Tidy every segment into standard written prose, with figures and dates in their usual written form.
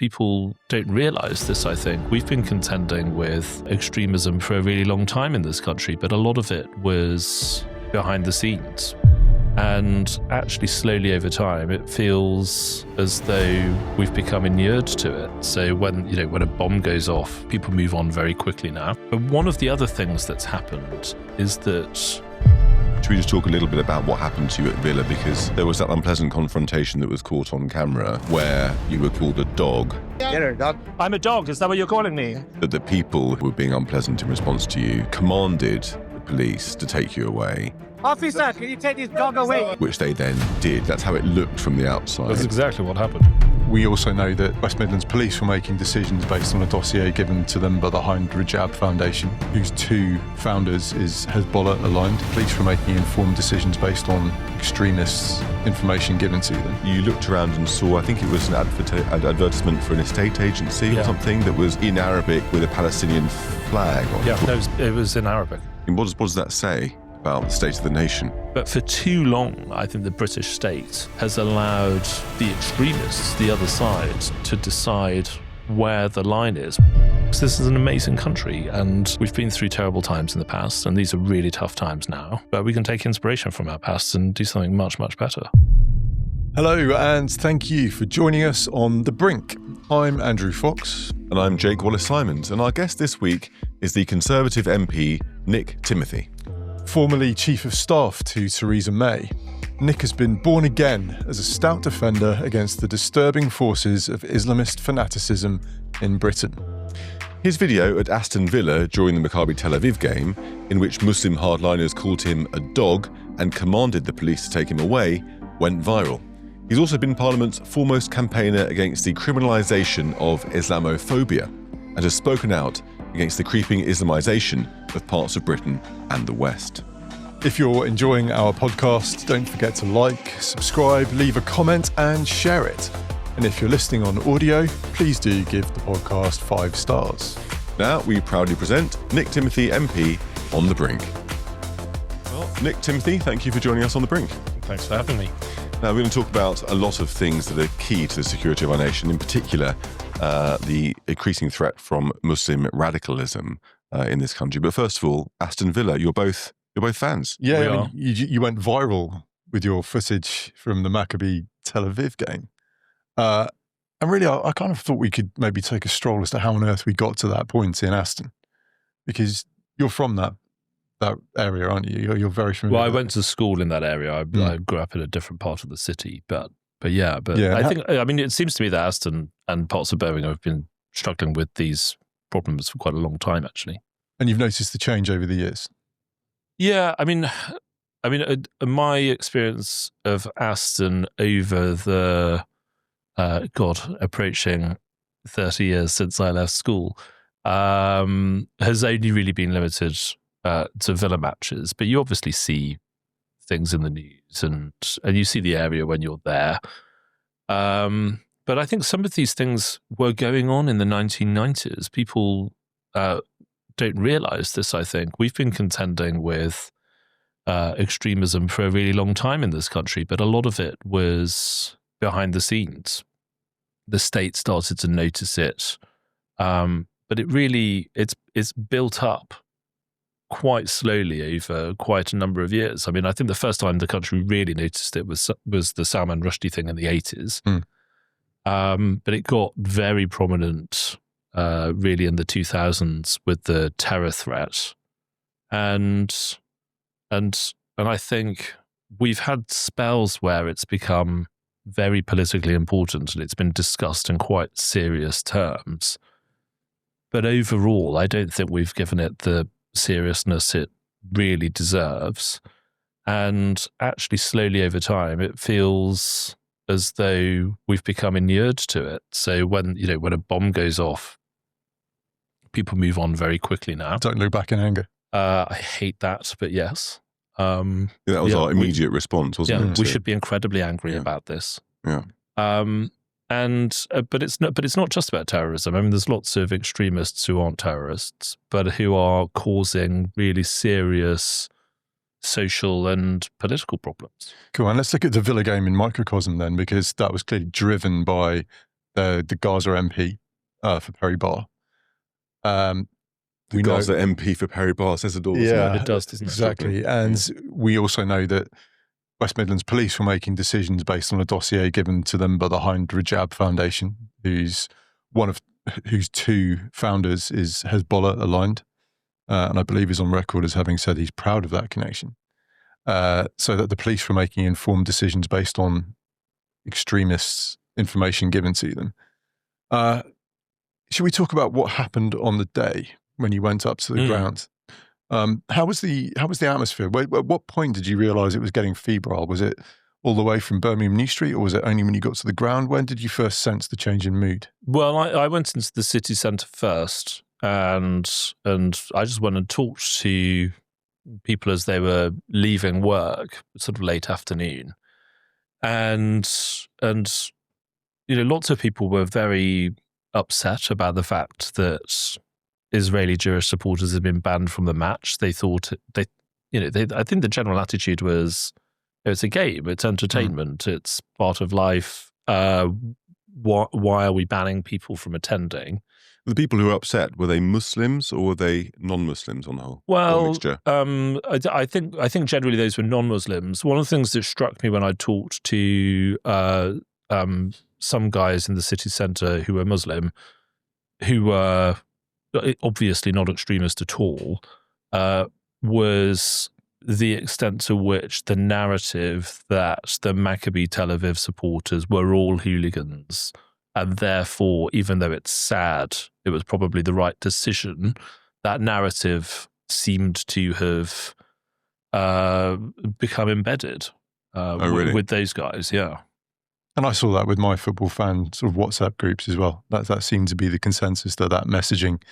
People don't realise this, I think. We've been contending with extremism for a really long time in this country, but a lot of it was behind the scenes. And actually, slowly over time, it feels as though we've become inured to it. So when a bomb goes off, people move on very quickly now. But one of the other things that's happened is that... Should we just talk a little bit about what happened to you at Villa? Because there was that unpleasant confrontation that was caught on camera where you were called a dog. You're a dog. I'm a dog. Is that what you're calling me? That the people who were being unpleasant in response to you commanded the police to take you away. Officer, can you take this dog away? Which they then did. That's how it looked from the outside. That's exactly what happened. We also know that West Midlands Police were making decisions based on a dossier given to them by the Hind Rajab Foundation, whose two founders is Hezbollah aligned. Police were making informed decisions based on extremists' information given to them. You looked around and saw, I think it was an advertisement for an estate agency or something that was in Arabic with a Palestinian flag on it. Yeah, it was in Arabic. And what does that say about the state of the nation? But for too long, I think the British state has allowed the extremists, the other side, to decide where the line is. So this is an amazing country, and we've been through terrible times in the past, and these are really tough times now. But we can take inspiration from our past and do something much, much better. Hello, and thank you for joining us on The Brink. I'm Andrew Fox. And I'm Jake Wallace-Simons, and our guest this week is the Conservative MP, Nick Timothy. Formerly Chief of Staff to Theresa May, Nick has been born again as a stout defender against the disturbing forces of Islamist fanaticism in Britain. His video at Aston Villa during the Maccabi Tel Aviv game, in which Muslim hardliners called him a dog and commanded the police to take him away, went viral. He's also been Parliament's foremost campaigner against the criminalisation of Islamophobia and has spoken out against the creeping Islamisation of parts of Britain and the West. If you're enjoying our podcast, don't forget to like, subscribe, leave a comment and share it. And if you're listening on audio, please do give the podcast 5 stars. Now we proudly present Nick Timothy MP on The Brink. Well, Nick Timothy, thank you for joining us on The Brink. Thanks for having me. Now we're going to talk about a lot of things that are key to the security of our nation, in particular the increasing threat from Muslim radicalism in this country. But first of all, Aston Villa, you're both fans. Yeah, you went viral with your footage from the Maccabi Tel Aviv game. And really, I kind of thought we could maybe take a stroll as to how on earth we got to that point in Aston. Because you're from that area, aren't you? You're very familiar. Well, I went to school in that area. I grew up in a different part of the city, but I mean, it seems to me that Aston and parts of Birmingham have been struggling with these problems for quite a long time, actually. And you've noticed the change over the years? Yeah, I mean, my experience of Aston over the approaching 30 years since I left school has only really been limited to Villa matches. But you obviously see things in the news, and you see the area when you're there. But I think some of these things were going on in the 1990s. People don't realise this, I think. We've been contending with extremism for a really long time in this country, but a lot of it was behind the scenes. The state started to notice it, but it's built up quite slowly over quite a number of years. I mean, I think the first time the country really noticed it was the Salman Rushdie thing in the 80s. But it got very prominent really in the 2000s with the terror threat. And I think we've had spells where it's become very politically important and it's been discussed in quite serious terms. But overall, I don't think we've given it the seriousness it really deserves. And actually, slowly over time, it feels as though we've become inured to it. So when a bomb goes off, people move on very quickly now. Don't look back in anger. I hate that, but yes. That was our immediate response, wasn't it? We should be incredibly angry about this. Yeah. But it's not just about terrorism. I mean, there's lots of extremists who aren't terrorists, but who are causing really serious social and political problems. Cool. And let's look at the Villa game in microcosm then, because that was clearly driven by the Gaza MP for Perry Barr. The Gaza MP for Perry Barr says it all. Yeah, it does, doesn't it? Exactly. And we also know that West Midlands Police were making decisions based on a dossier given to them by the Hind Rajab Foundation, whose two founders is Hezbollah aligned, and I believe is on record as having said he's proud of that connection. So that the police were making informed decisions based on extremists' information given to them. Should we talk about what happened on the day when you went up to the ground? How was the atmosphere? At what point did you realise it was getting febrile? Was it all the way from Birmingham New Street, or was it only when you got to the ground? When did you first sense the change in mood? Well, I went into the city centre first, and I just went and talked to people as they were leaving work, sort of late afternoon, and lots of people were very upset about the fact that Israeli Jewish supporters had been banned from the match. They thought I think the general attitude was, it's a game, it's entertainment, it's part of life. Why are we banning people from attending? The people who were upset, were they Muslims or were they non-Muslims on the whole? Well, mixture? I think generally those were non-Muslims. One of the things that struck me when I talked to some guys in the city centre who were Muslim, who were obviously not extremist at all, was the extent to which the narrative that the Maccabi Tel Aviv supporters were all hooligans, and therefore, even though it's sad, it was probably the right decision, that narrative seemed to have become embedded really? with those guys, yeah. And I saw that with my football fan sort of WhatsApp groups as well. That seemed to be the consensus, that messaging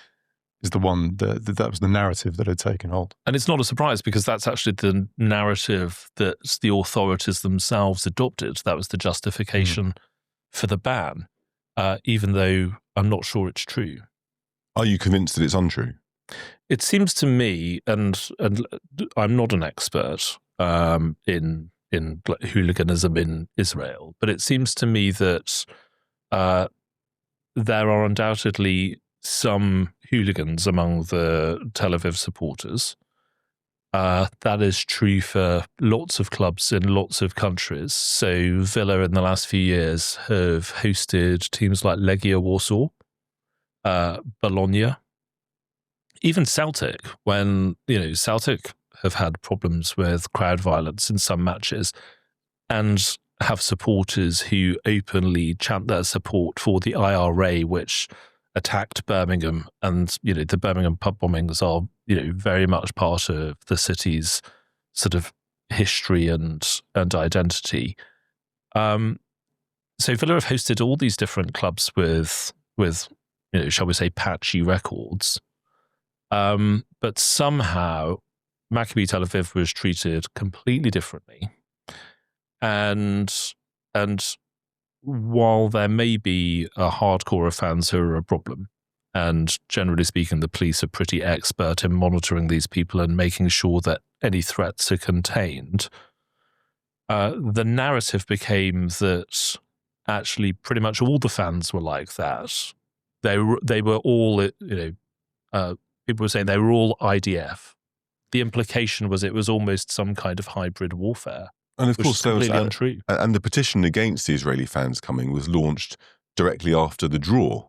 is the one that was the narrative that had taken hold. And it's not a surprise, because that's actually the narrative that the authorities themselves adopted. That was the justification for the ban, even though I'm not sure it's true. Are you convinced that it's untrue? It seems to me, and I'm not an expert in hooliganism in Israel, but it seems to me that there are undoubtedly some hooligans among the Tel Aviv supporters. That is true for lots of clubs in lots of countries. So Villa in the last few years have hosted teams like Legia Warsaw, Bologna, even Celtic, when Celtic have had problems with crowd violence in some matches and have supporters who openly chant their support for the IRA, which attacked Birmingham, and the Birmingham pub bombings are very much part of the city's sort of history and identity. So Villa have hosted all these different clubs with shall we say, patchy records, but somehow Maccabi Tel Aviv was treated completely differently, and while there may be a hardcore of fans who are a problem, and generally speaking, the police are pretty expert in monitoring these people and making sure that any threats are contained, the narrative became that actually pretty much all the fans were like that. They were all, people were saying they were all IDF. The implication was it was almost some kind of hybrid warfare. And of course, there was untrue. And the petition against the Israeli fans coming was launched directly after the draw.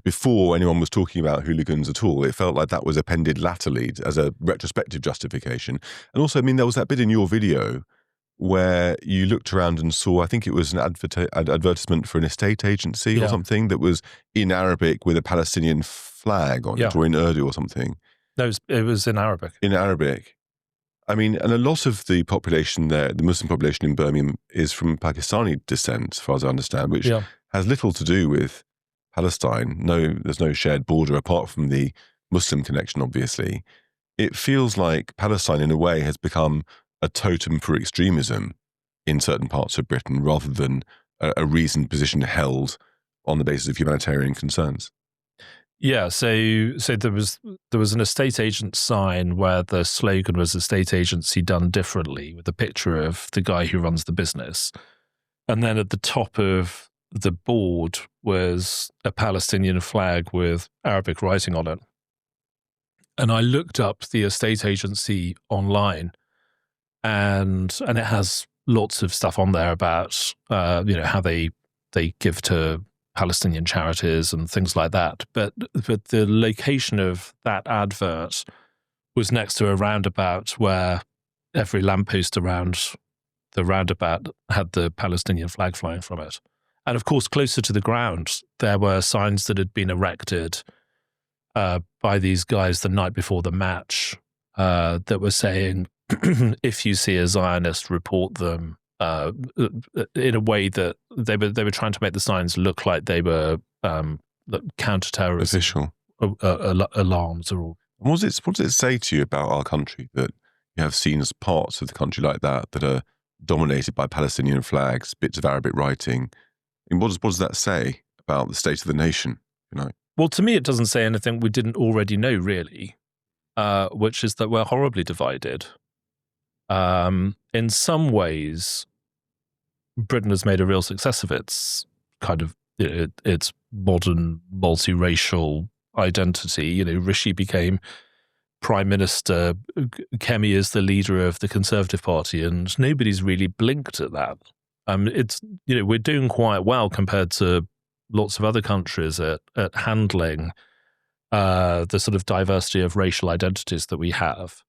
Before anyone was talking about hooligans at all. It felt like that was appended latterly as a retrospective justification. And also, I mean, there was that bit in your video where you looked around and saw, I think it was an advertisement for an estate agency or something that was in Arabic with a Palestinian flag on it, or in Urdu or something. No, it was in Arabic. In Arabic. I mean, and a lot of the population there, the Muslim population in Birmingham, is from Pakistani descent, as far as I understand, which has little to do with Palestine. No, there's no shared border apart from the Muslim connection, obviously. It feels like Palestine, in a way, has become a totem for extremism in certain parts of Britain, rather than a reasoned position held on the basis of humanitarian concerns. Yeah, so there was an estate agent sign where the slogan was "estate agency done differently," with a picture of the guy who runs the business, and then at the top of the board was a Palestinian flag with Arabic writing on it. And I looked up the estate agency online, and it has lots of stuff on there about how they give to Palestinian charities and things like that. But the location of that advert was next to a roundabout where every lamppost around the roundabout had the Palestinian flag flying from it. And of course, closer to the ground, there were signs that had been erected by these guys the night before the match that were saying, if you see a Zionist, report them, in a way that they were trying to make the signs look like they were counter-terrorism Official alarms. Or what does it say to you about our country that you have seen as parts of the country like that are dominated by Palestinian flags, bits of Arabic writing? And what does that say about the state of the nation? Well, to me, it doesn't say anything we didn't already know, really, which is that we're horribly divided. In some ways, Britain has made a real success of its kind of its modern multiracial identity. Rishi became Prime Minister, Kemi is the leader of the Conservative Party, and nobody's really blinked at that. We're doing quite well compared to lots of other countries at handling the sort of diversity of racial identities that we have.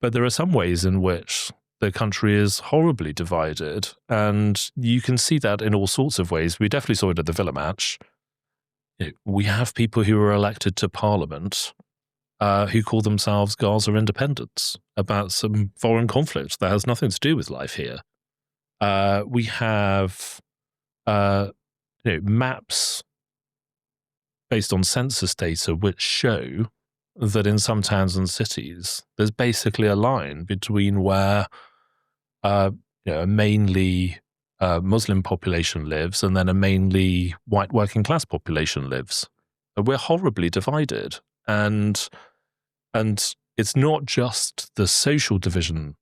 But there are some ways in which the country is horribly divided, and you can see that in all sorts of ways. We definitely saw it at the Villa match. We have people who were elected to Parliament who call themselves Gaza independents about some foreign conflict that has nothing to do with life here. We have maps based on census data which show that in some towns and cities, there's basically a line between where a mainly Muslim population lives and then a mainly white working class population lives. We're horribly divided. And it's not just the social division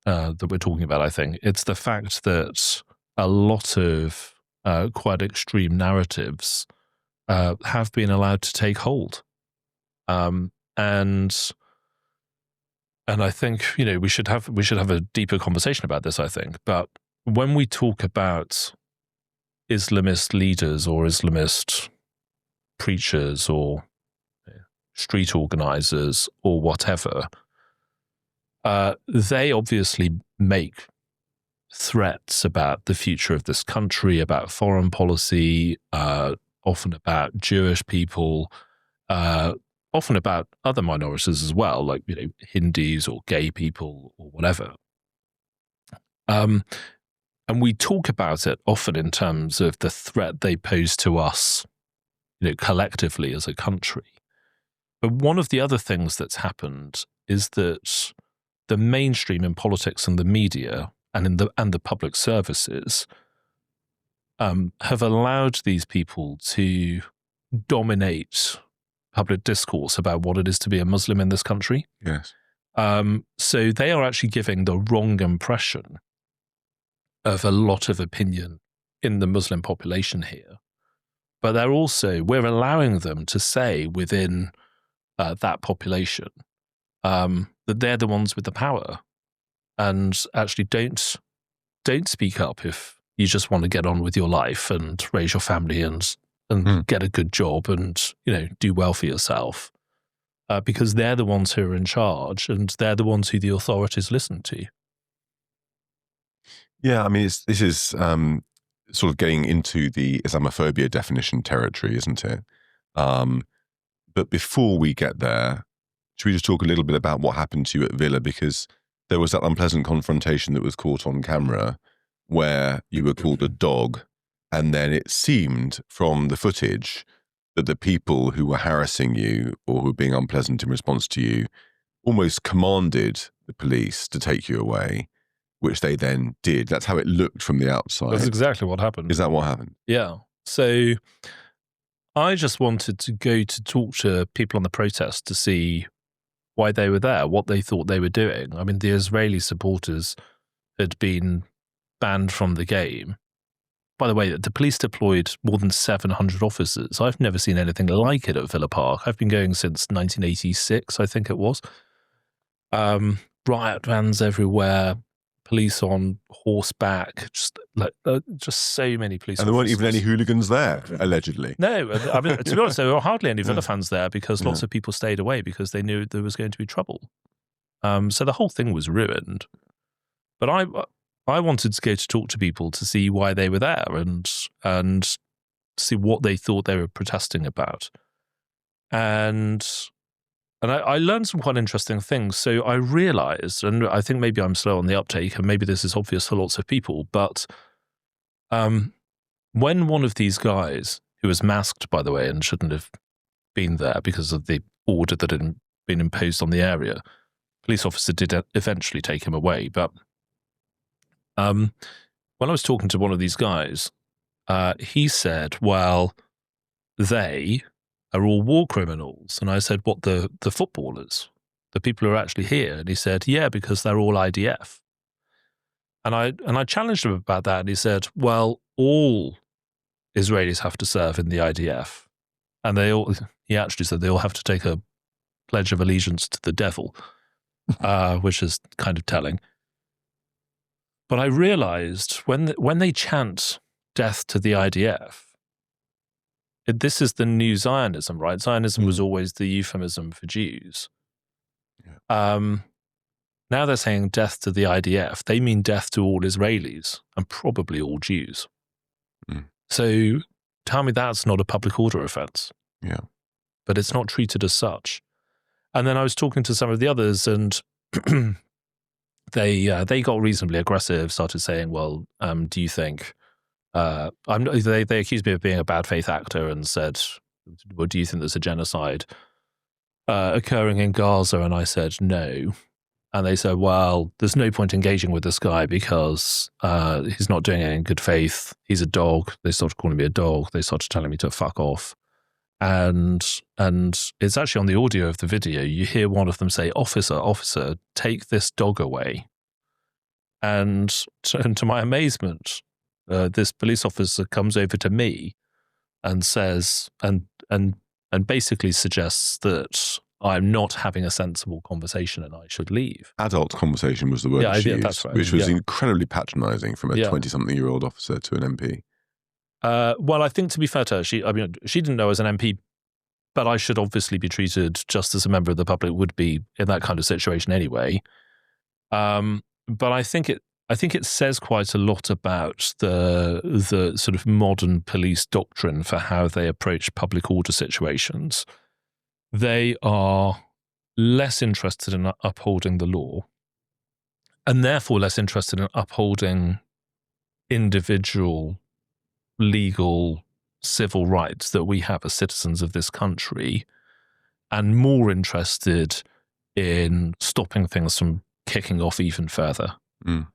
that we're talking about, I think. It's the fact that a lot of quite extreme narratives have been allowed to take hold. And I think, we should have a deeper conversation about this, I think. But when we talk about Islamist leaders or Islamist preachers or street organizers or whatever, they obviously make threats about the future of this country, about foreign policy, often about Jewish people, often about other minorities as well, like Hindus or gay people or whatever. And we talk about it often in terms of the threat they pose to us, collectively as a country. But one of the other things that's happened is that the mainstream in politics and the media and the public services have allowed these people to dominate public discourse about what it is to be a Muslim in this country. Yes. So they are actually giving the wrong impression of a lot of opinion in the Muslim population here. But we're allowing them to say within that population that they're the ones with the power, and actually don't speak up if you just want to get on with your life and raise your family and get a good job and do well for yourself, because they're the ones who are in charge and they're the ones who the authorities listen to. Yeah, I mean, this is sort of getting into the Islamophobia definition territory, isn't it? But before we get there, should we just talk a little bit about what happened to you at Villa? Because there was that unpleasant confrontation that was caught on camera where you were called a dog, and then it seemed from the footage that the people who were harassing you or who were being unpleasant in response to you almost commanded the police to take you away, which they then did. That's how it looked from the outside. That's exactly what happened. Is that what happened? Yeah. So I just wanted to go to talk to people on the protest to see why they were there, what they thought they were doing. I mean, the Israeli supporters had been banned from the game. by the way, the police deployed more than 700 officers. I've never seen anything like it at Villa Park. I've been going since 1986, I think it was. Riot vans everywhere, police on horseback, just so many police. And there weren't even any hooligans there, allegedly. No, I mean, to be honest, there were hardly any Villa fans there because lots of people stayed away because they knew there was going to be trouble. So the whole thing was ruined. But I wanted to go to talk to people to see why they were there and see what they thought they were protesting about. And I learned some quite interesting things. So I realized, and I think maybe I'm slow on the uptake, and maybe this is obvious for lots of people, but when one of these guys, who was masked, by the way, and shouldn't have been there because of the order that had been imposed on the area, police officer did eventually take him away. But when I was talking to one of these guys, he said, well, they are all war criminals. And I said, what, the footballers, the people who are actually here? And he said, yeah, because they're all IDF. And I challenged him about that. And he said, well, all Israelis have to serve in the IDF. And he actually said they all have to take a pledge of allegiance to the devil, which is kind of telling. But I realized when they chant death to the IDF, this is the new Zionism, right? Zionism was always the euphemism for Jews. Yeah. Now they're saying death to the IDF. They mean death to all Israelis and probably all Jews. Mm. So tell me that's not a public order offense. Yeah. But it's not treated as such. And then I was talking to some of the others, and they got reasonably aggressive, started saying, well, do you think... they accused me of being a bad faith actor and said, well, do you think there's a genocide occurring in Gaza? And I said, no. And they said, well, there's no point engaging with this guy because he's not doing it in good faith. He's a dog. They started calling me a dog. They started telling me to fuck off. And it's actually on the audio of the video. You hear one of them say, officer, take this dog away. And to my amazement, this police officer comes over to me and says, and basically suggests that I'm not having a sensible conversation and I should leave. Adult conversation was the word she used, that's right. Which was incredibly patronising from a 20-something-year-old officer to an MP. Well, I think to be fair to her, she didn't know as an MP, but I should obviously be treated just as a member of the public would be in that kind of situation anyway. But I think it says quite a lot about the sort of modern police doctrine for how they approach public order situations. They are less interested in upholding the law and therefore less interested in upholding individual legal civil rights that we have as citizens of this country, and more interested in stopping things from kicking off even further. Mm.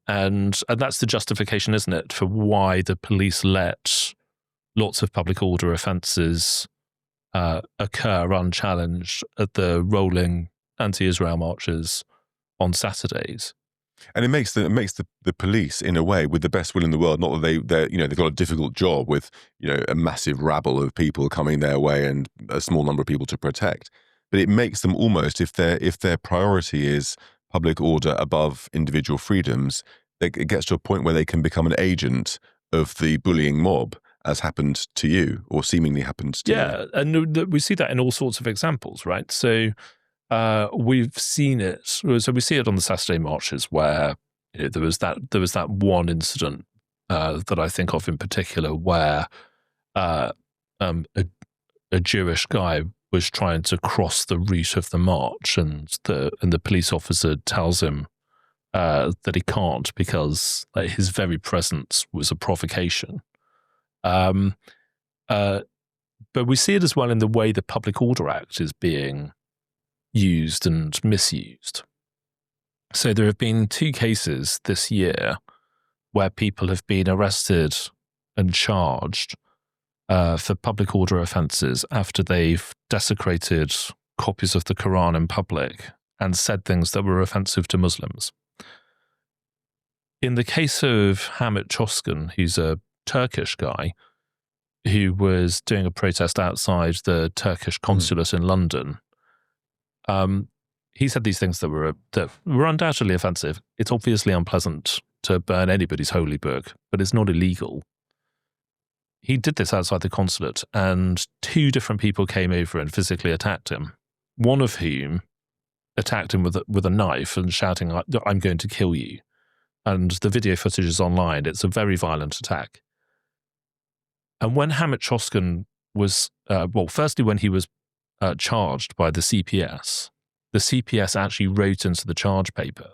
And that's the justification, isn't it, for why the police let lots of public order offences occur unchallenged at the rolling anti-Israel marches on Saturdays. And it makes the police, in a way, with the best will in the world, not that they've got a difficult job with a massive rabble of people coming their way and a small number of people to protect, but it makes them almost, if their priority is public order above individual freedoms, it gets to a point where they can become an agent of the bullying mob, as happened to you, or seemingly happened to you. Yeah, and we see that in all sorts of examples, right? So we've seen it. So we see it on the Saturday marches where there was that one incident that I think of in particular where a Jewish guy was trying to cross the route of the march, and the police officer tells him that he can't because his very presence was a provocation. But we see it as well in the way the Public Order Act is being used and misused. So there have been 2 cases this year where people have been arrested and charged for public order offences after they've desecrated copies of the Quran in public and said things that were offensive to Muslims. in the case of Hamit Çoskan, who's a Turkish guy who was doing a protest outside the Turkish consulate in London, he said these things that were undoubtedly offensive. It's obviously unpleasant to burn anybody's holy book, but it's not illegal. He did this outside the consulate, and 2 different people came over and physically attacked him, one of whom attacked him with a knife and shouting, "I'm going to kill you." And the video footage is online. It's a very violent attack. And when Hamit Çoskan was, firstly, when he was charged by the CPS actually wrote into the charge paper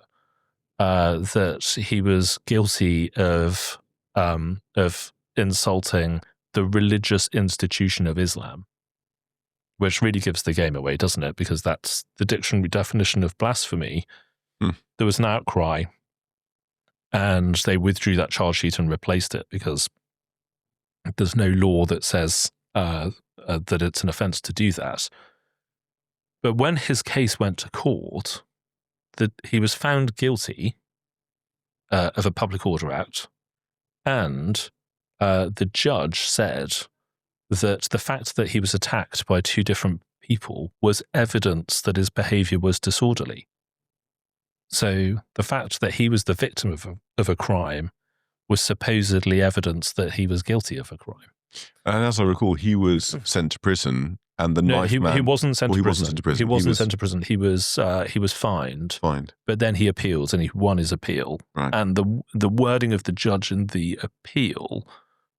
that he was guilty of insulting the religious institution of Islam, which really gives the game away, doesn't it? Because that's the dictionary definition of blasphemy. There was an outcry, and they withdrew that charge sheet and replaced it because there's no law that says that it's an offence to do that. But when his case went to court, he was found guilty of a Public Order Act, and the judge said that the fact that he was attacked by 2 different people was evidence that his behaviour was disorderly. So the fact that he was the victim of a crime was supposedly evidence that he was guilty of a crime. And as I recall, he was sent to prison, and the knife man... He wasn't sent to prison. He wasn't sent to prison. He was fined. But then he appealed, and he won his appeal. Right. And the wording of the judge in the appeal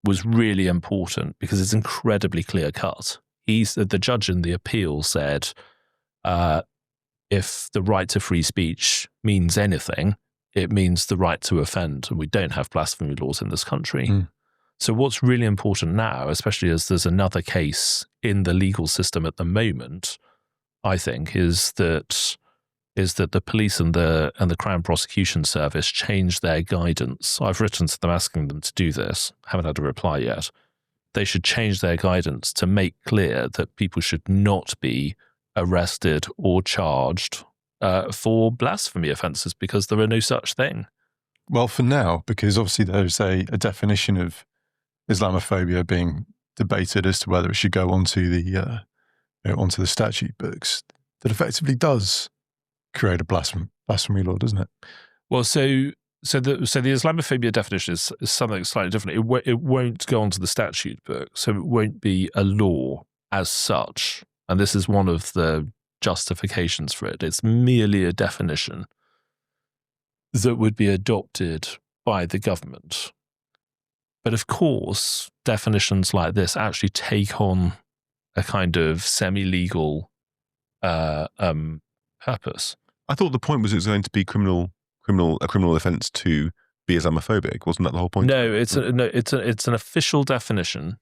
was really important because it's incredibly clear cut. The judge in the appeal said, if the right to free speech means anything, it means the right to offend, and we don't have blasphemy laws in this country. So what's really important now, especially as there's another case in the legal system at the moment, I think, is that the police and the Crown Prosecution Service change their guidance. I've written to them asking them to do this. Haven't had a reply yet. They should change their guidance to make clear that people should not be arrested or charged for blasphemy offences, because there are no such thing. Well, for now, because obviously there's a definition of Islamophobia being debated as to whether it should go onto the statute books, that effectively does create a blasphemy law, doesn't it? Well, so the Islamophobia definition is something slightly different. It won't go onto the statute book, so it won't be a law as such. And this is one of the justifications for it. It's merely a definition that would be adopted by the government. But of course, definitions like this actually take on a kind of semi-legal purpose. I thought the point was it was going to be a criminal offence to be Islamophobic. Wasn't that the whole point? No, it's an official definition.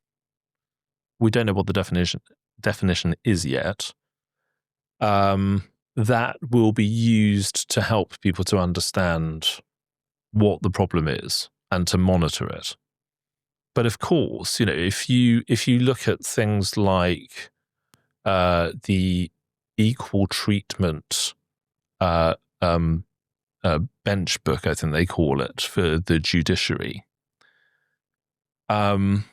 We don't know what the definition is yet. That will be used to help people to understand what the problem is and to monitor it. But of course, if you look at things like the equal treatment bench book, I think they call it, for the judiciary, that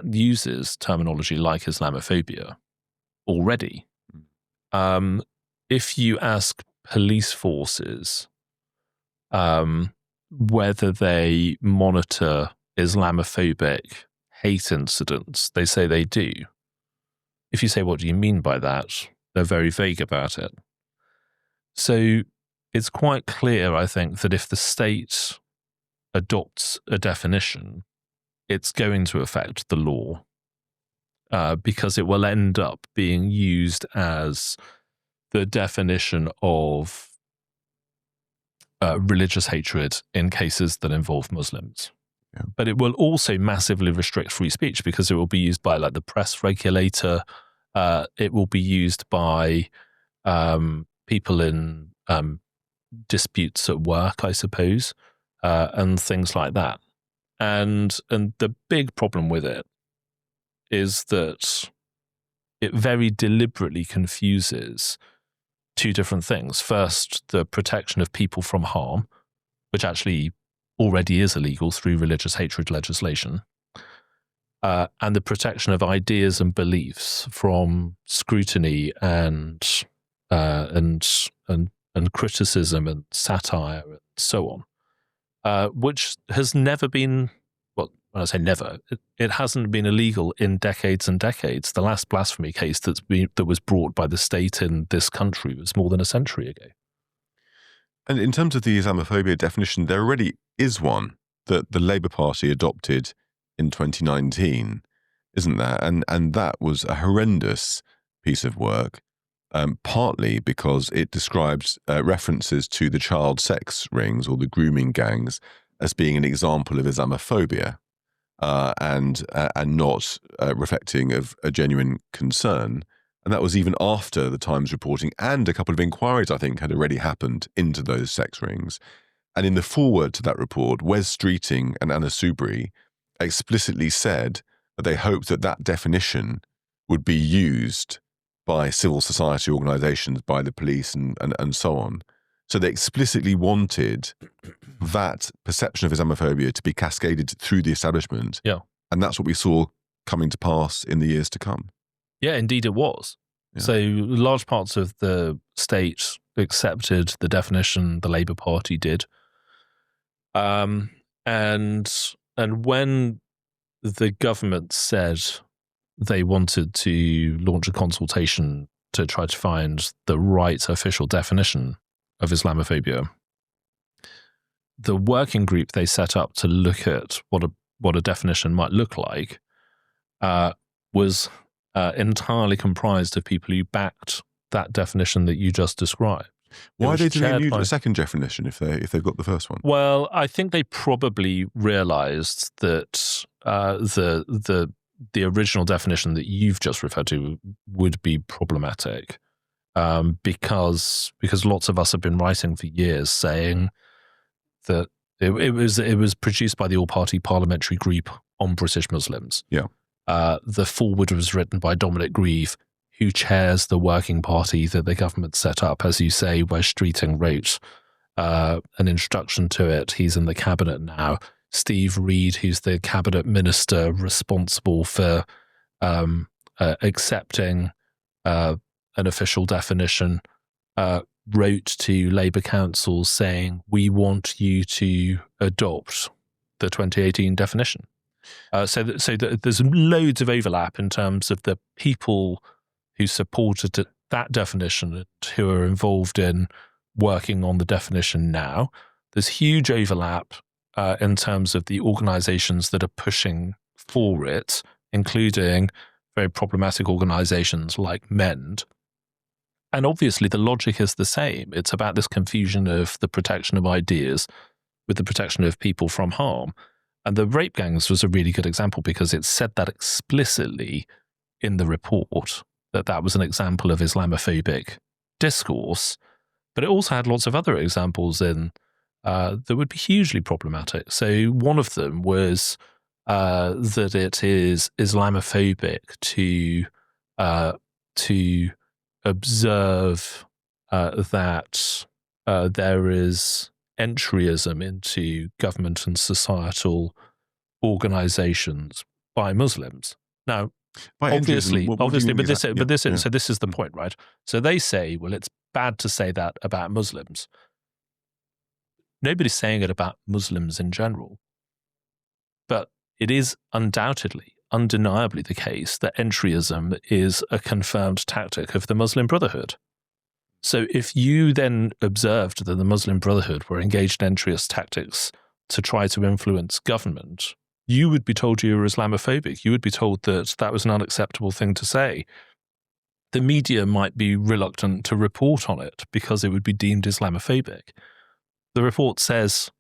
uses terminology like Islamophobia already. If you ask police forces whether they monitor Islamophobic hate incidents, they say they do. If you say, what do you mean by that? They're very vague about it. So it's quite clear, I think, that if the state adopts a definition, it's going to affect the law because it will end up being used as the definition of religious hatred in cases that involve Muslims. Yeah. But it will also massively restrict free speech because it will be used by the press regulator. It will be used by people in disputes at work, I suppose, and things like that. And the big problem with it is that it very deliberately confuses 2 different things. First, the protection of people from harm, which actually already is illegal through religious hatred legislation, and the protection of ideas and beliefs from scrutiny and criticism and satire and so on, which has never been, well, when I say never, it hasn't been illegal in decades and decades. The last blasphemy case that was brought by the state in this country was more than a century ago. And in terms of the Islamophobia definition, there already is one that the Labour Party adopted in 2019, isn't there? And that was a horrendous piece of work, partly because it describes references to the child sex rings or the grooming gangs as being an example of Islamophobia, and not reflecting of a genuine concern. And that was even after the Times reporting and a couple of inquiries, I think, had already happened into those sex rings. And in the foreword to that report, Wes Streeting and Anna Soubry explicitly said that they hoped that that definition would be used by civil society organisations, by the police and so on. So they explicitly wanted that perception of Islamophobia to be cascaded through the establishment. Yeah. And that's what we saw coming to pass in the years to come. Yeah, indeed it was. Yeah. So large parts of the state accepted the definition, the Labour Party did. And when the government said they wanted to launch a consultation to try to find the right official definition of Islamophobia, the working group they set up to look at what a definition might look like was entirely comprised of people who backed that definition that you just described. Why are they doing a second definition if they've got the first one? Well, I think they probably realised that the original definition that you've just referred to would be problematic, because lots of us have been writing for years saying that it was produced by the All-Party Parliamentary Group on British Muslims. Yeah. The foreword was written by Dominic Grieve, who chairs the working party that the government set up. As you say, Wes Streeting wrote an introduction to it. He's in the cabinet now. Steve Reed, who's the cabinet minister responsible for accepting an official definition, wrote to Labour councils saying, we want you to adopt the 2018 definition. So there's loads of overlap in terms of the people who supported that definition and who are involved in working on the definition now. There's huge overlap in terms of the organisations that are pushing for it, including very problematic organisations like MEND. And obviously the logic is the same. It's about this confusion of the protection of ideas with the protection of people from harm. And the rape gangs was a really good example because it said that explicitly in the report, that was an example of Islamophobic discourse. But it also had lots of other examples in that would be hugely problematic. So one of them was that it is Islamophobic to observe that there is entryism into government and societal organizations by Muslims. Now, obviously, but this is the point, right? So they say, well, it's bad to say that about Muslims. Nobody's saying it about Muslims in general. But it is undoubtedly, undeniably the case that entryism is a confirmed tactic of the Muslim Brotherhood. So if you then observed that the Muslim Brotherhood were engaged in entryist tactics to try to influence government, you would be told you were Islamophobic. You would be told that that was an unacceptable thing to say. The media might be reluctant to report on it because it would be deemed Islamophobic. The report says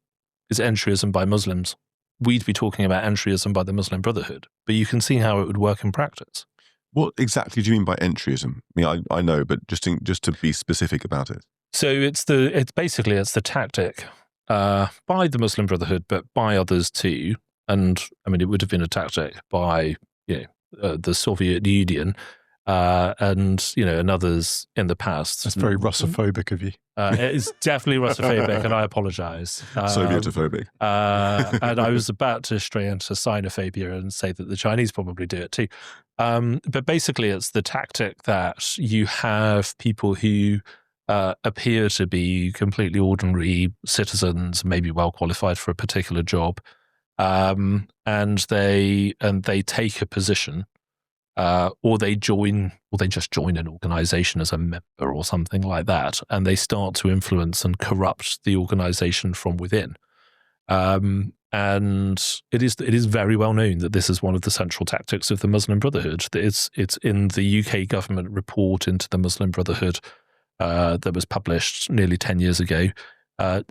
it's entryism by Muslims. We'd be talking about entryism by the Muslim Brotherhood, but you can see how it would work in practice. What exactly do you mean by entryism? I mean, I know, but just to be specific about it. So it's the tactic by the Muslim Brotherhood, but by others too. And I mean, it would have been a tactic by the Soviet Union and and others in the past. That's very Russophobic of you. It is definitely Russophobic, and I apologise. Sovietophobic. And I was about to stray into Sinophobia and say that the Chinese probably do it too. But basically, it's the tactic that you have people who appear to be completely ordinary citizens, maybe well qualified for a particular job, and they take a position. Or they just join an organization as a member or something like that, and they start to influence and corrupt the organization from within. And it is very well known that this is one of the central tactics of the Muslim Brotherhood. It's in the UK government report into the Muslim Brotherhood that was published nearly 10 years ago.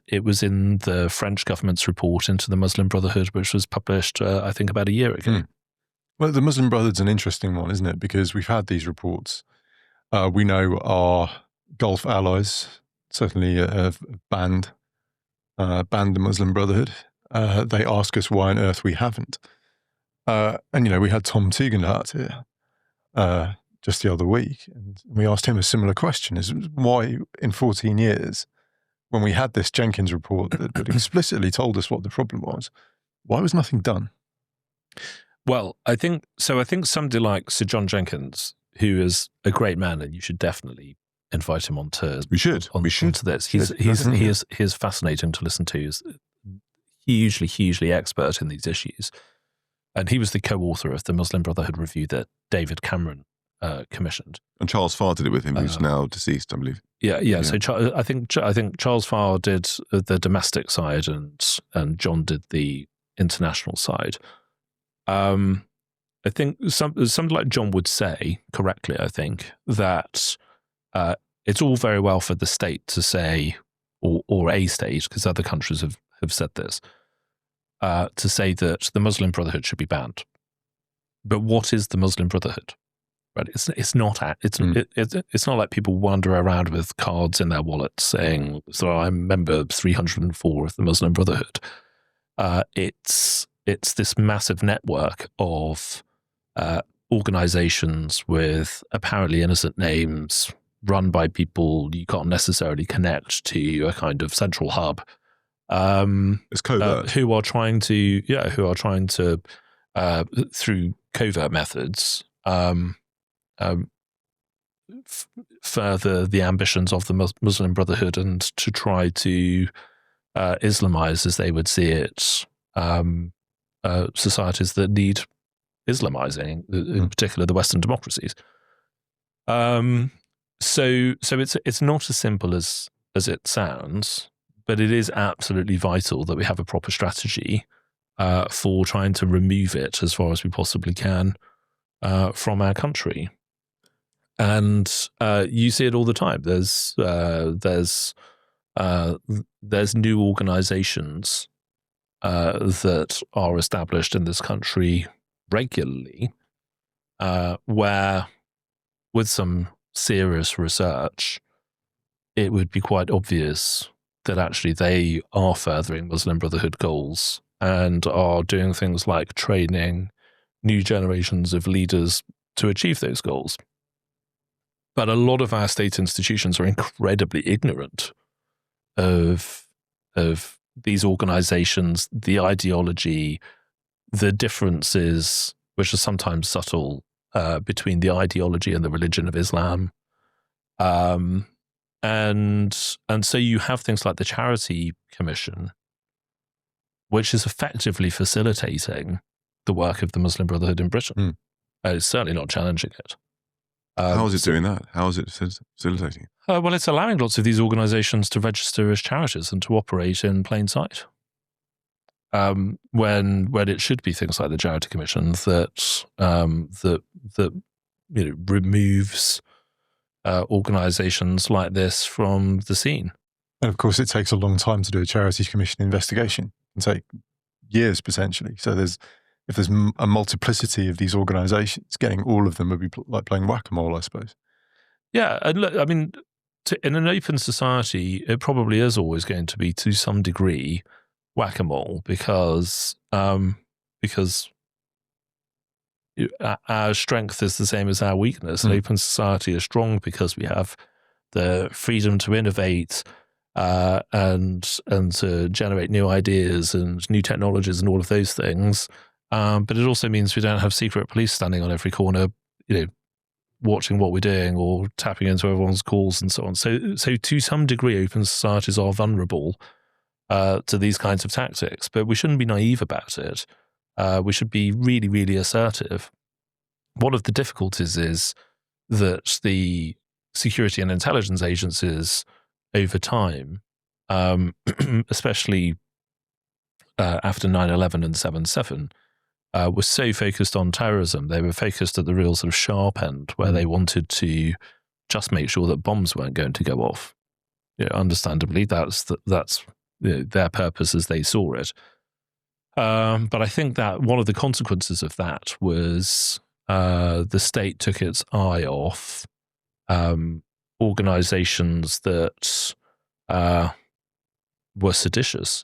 It was in the French government's report into the Muslim Brotherhood, which was published, I think, about a year ago. Well, the Muslim Brotherhood's an interesting one, isn't it? Because we've had these reports. We know our Gulf allies certainly have banned the Muslim Brotherhood. They ask us why on earth we haven't. And, we had Tom Tugendhat here just the other week, and we asked him a similar question, is why in 14 years, when we had this Jenkins report that explicitly told us what the problem was, why was nothing done? Well, I think somebody like Sir John Jenkins, who is a great man, and you should definitely invite him onto this. He is fascinating to listen to. He's hugely expert in these issues, and he was the co-author of the Muslim Brotherhood review that David Cameron commissioned. And Charles Farr did it with him, who's now deceased, I believe. Yeah. So I think Charles Farr did the domestic side, and John did the international side. I think something like John would say correctly, I think, that it's all very well for the state to say, or a state, because other countries have said this, to say that the Muslim Brotherhood should be banned. But what is the Muslim Brotherhood? Right? It's not like people wander around with cards in their wallets saying, "So I'm member 304 of the Muslim Brotherhood." It's this massive network of organizations with apparently innocent names, run by people you can't necessarily connect to a kind of central hub. It's covert. Who are trying to through covert methods further the ambitions of the Muslim Brotherhood, and to try to Islamize, as they would see it, societies that need Islamizing, in particular the Western democracies. So it's not as simple as it sounds, but it is absolutely vital that we have a proper strategy for trying to remove it as far as we possibly can from our country. And you see it all the time. There's new organizations that are established in this country regularly, where with some serious research, it would be quite obvious that actually they are furthering Muslim Brotherhood goals and are doing things like training new generations of leaders to achieve those goals. But a lot of our state institutions are incredibly ignorant of these organizations, the ideology, the differences, which are sometimes subtle, between the ideology and the religion of Islam. And so you have things like the Charity Commission, which is effectively facilitating the work of the Muslim Brotherhood in Britain. It's certainly not challenging it. How is it doing that? How is it facilitating? Well, it's allowing lots of these organizations to register as charities and to operate in plain sight. When it should be things like the Charity Commission that removes organizations like this from the scene. And of course, it takes a long time to do a Charities Commission investigation. It can take years potentially. So if there's a multiplicity of these organizations, getting all of them would be like playing whack-a-mole, I suppose. Yeah, and look, I mean, in an open society, it probably is always going to be, to some degree, whack-a-mole, because our strength is the same as our weakness. An open society is strong because we have the freedom to innovate and to generate new ideas and new technologies and all of those things. But it also means we don't have secret police standing on every corner, watching what we're doing or tapping into everyone's calls and so on. So to some degree, open societies are vulnerable to these kinds of tactics, but we shouldn't be naive about it. We should be really, really assertive. One of the difficulties is that the security and intelligence agencies over time, especially after 9/11 and 7/7, were so focused on terrorism. They were focused at the real sort of sharp end where they wanted to just make sure that bombs weren't going to go off. Understandably, that's their purpose as they saw it. But I think that one of the consequences of that was the state took its eye off organizations that were seditious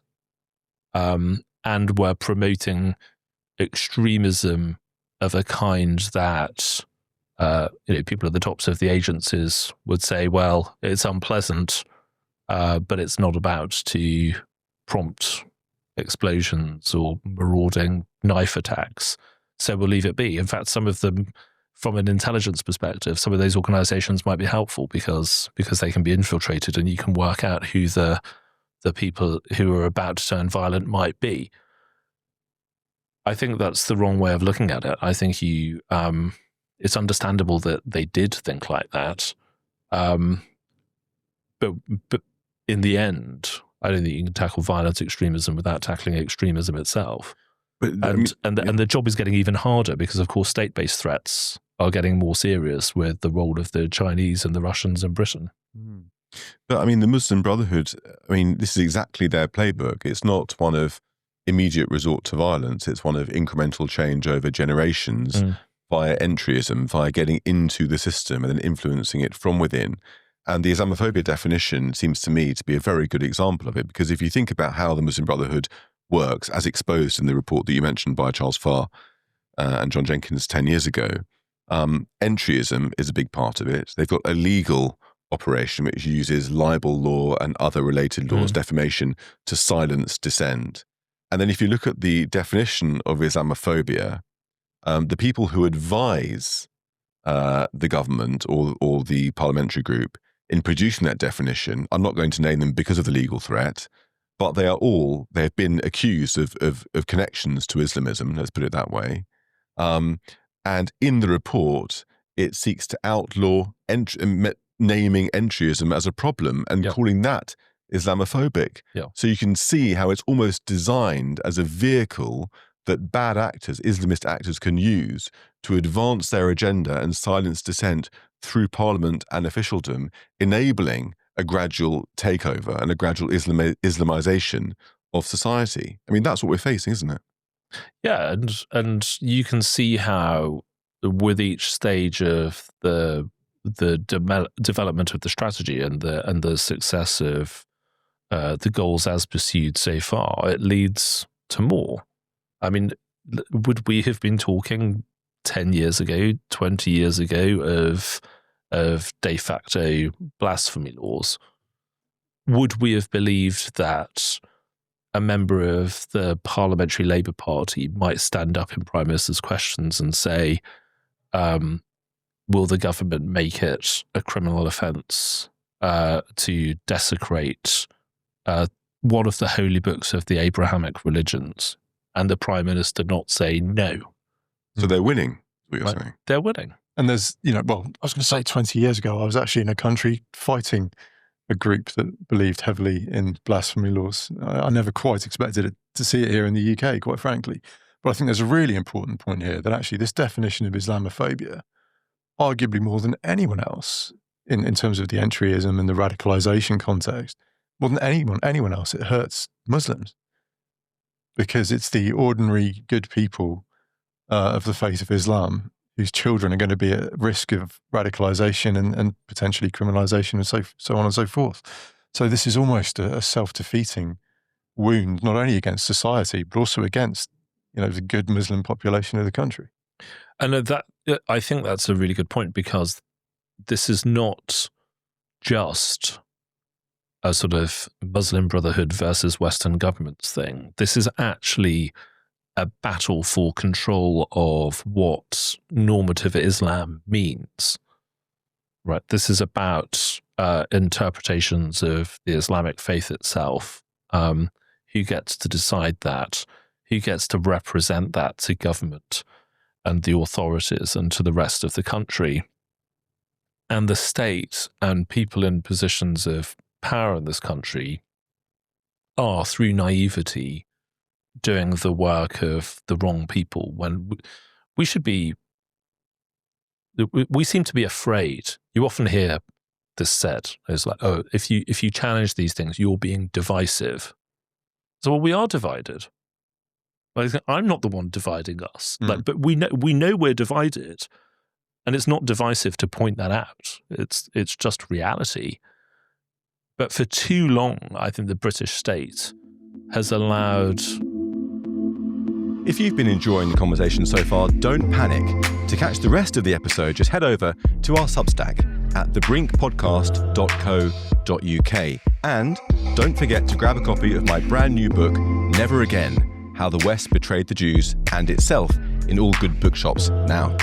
and were promoting extremism of a kind that people at the tops of the agencies would say, well, it's unpleasant, but it's not about to prompt explosions or marauding knife attacks, so we'll leave it be. In fact, some of them, from an intelligence perspective, some of those organizations might be helpful because they can be infiltrated and you can work out who the people who are about to turn violent might be. I think that's the wrong way of looking at it. I think it's understandable that they did think like that, but in the end, I don't think you can tackle violent extremism without tackling extremism itself. And the job is getting even harder because, of course, state-based threats are getting more serious with the role of the Chinese and the Russians in Britain. But the Muslim Brotherhood, this is exactly their playbook. It's not one of immediate resort to violence. It's one of incremental change over generations via entryism, via getting into the system and then influencing it from within. And the Islamophobia definition seems to me to be a very good example of it, because if you think about how the Muslim Brotherhood works, as exposed in the report that you mentioned by Charles Farr and John Jenkins 10 years ago, entryism is a big part of it. They've got a legal operation which uses libel law and other related laws, defamation, to silence dissent. And then if you look at the definition of Islamophobia, the people who advise the government or the parliamentary group in producing that definition, I'm not going to name them because of the legal threat, but they have been accused of connections to Islamism, let's put it that way. And in the report, it seeks to outlaw naming entryism as a problem and calling that Islamophobic. So you can see how it's almost designed as a vehicle that bad actors, Islamist actors, can use to advance their agenda and silence dissent through parliament and officialdom, enabling a gradual takeover and a gradual Islamization of society. That's what we're facing, isn't it? Yeah, and you can see how with each stage of the development of the strategy and the success of the goals as pursued so far, it leads to more. Would we have been talking 10 years ago, 20 years ago of de facto blasphemy laws? Would we have believed that a member of the Parliamentary Labour Party might stand up in Prime Minister's questions and say, will the government make it a criminal offence to desecrate one of the holy books of the Abrahamic religions, and the Prime Minister not say no? So they're winning, is what you're saying. They're winning. And there's, I was going to say 20 years ago, I was actually in a country fighting a group that believed heavily in blasphemy laws. I never quite expected to see it here in the UK, quite frankly. But I think there's a really important point here that actually this definition of Islamophobia, arguably more than anyone else in terms of the entryism and the radicalization context, more than anyone else, it hurts Muslims. Because it's the ordinary good people of the faith of Islam whose children are going to be at risk of radicalization and potentially criminalization and so on and so forth. So this is almost a self-defeating wound, not only against society, but also against, the good Muslim population of the country. And I think that's a really good point, because this is not just a sort of Muslim Brotherhood versus Western governments thing. This is actually a battle for control of what normative Islam means. Right? This is about interpretations of the Islamic faith itself. Who gets to decide that? Who gets to represent that to government and the authorities and to the rest of the country? And the state and people in positions of power in this country are, through naivety, doing the work of the wrong people, when we should be. We seem to be afraid. You often hear this said. It's like, oh, if you challenge these things, you're being divisive. So, well, we are divided. I'm not the one dividing us. But we know we're divided, and it's not divisive to point that out. It's just reality. But for too long, I think the British state has allowed. If you've been enjoying the conversation so far, don't panic. To catch the rest of the episode, just head over to our Substack at thebrinkpodcast.co.uk. And don't forget to grab a copy of my brand new book, Never Again: How the West Betrayed the Jews and Itself, in all good bookshops now.